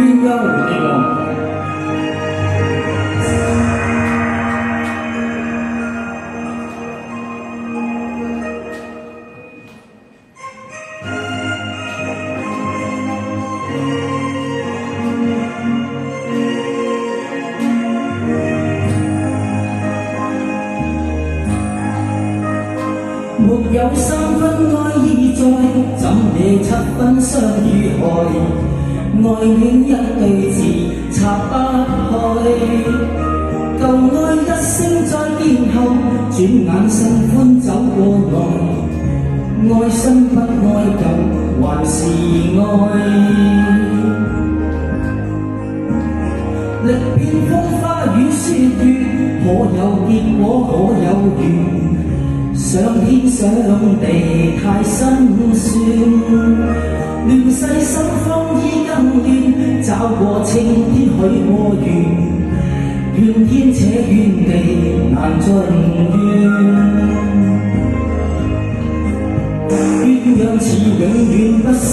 冤家回記錄。沒有三分愛意在，怎理七分傷與害？愛戀一對字拆不開，舊愛一聲再見後，轉眼心歡走過來，愛新不愛舊還是愛。歷遍風花雨雪月，可有結果可有緣？想天想地太辛酸，亂世心慌意更亂，找過青天許過願，怨天且怨地難盡怨。鴛鴦似永遠不死，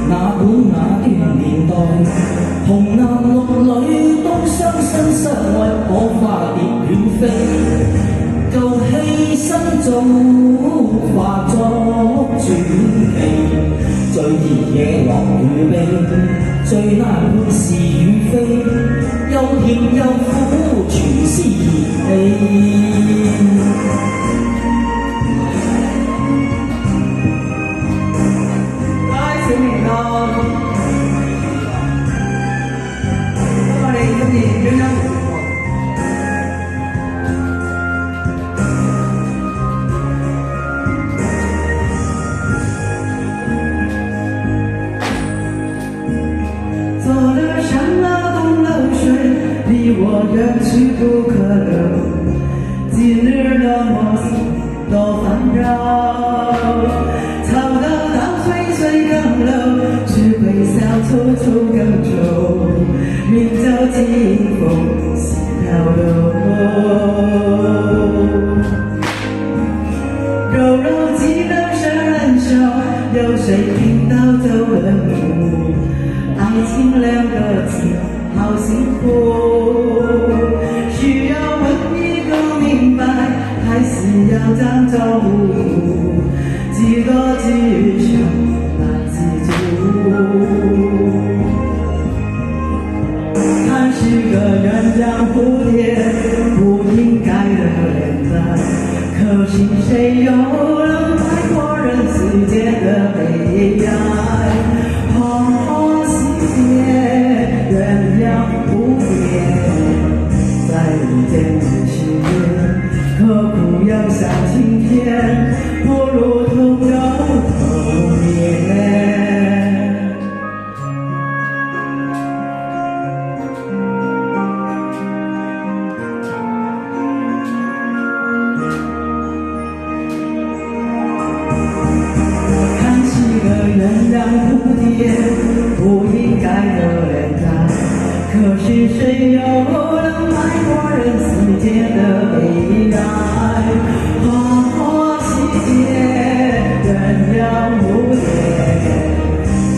哪管那段年代，紅男綠女都相親相愛，可花蝶亂飛。舊犧牲早化作傳奇，最熱野樂與悲，最難換是與非，又甜又苦，全是熱氣。小明哥，我哋今年捐咗。离我远去不可留，今日的梦都烦扰，草高当岁岁更留，只会笑处处更愁，明朝清风似飘流。柔柔几人生人笑，有谁听到这问路？爱情两个字好幸福，需要问一个明白，还是要讲招呼？几多句想难记住，还是个鸳鸯蝴蝶，不应该的恋爱，可惜谁又能摆脱人世间的悲哀？花细节鸳鸯蝴蝶，在人间只是缘，可不要想晴天，不如同忧同眠。看是个鸳鸯蝴蝶，不应该的恋爱，可是谁又能摆脱人世间的悲哀？花花细节鸳鸯蝴蝶，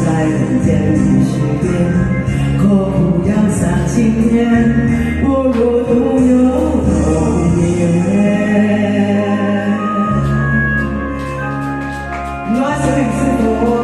在人间只是缘，可不要想晴天，不如同忧同眠。我小明師傅。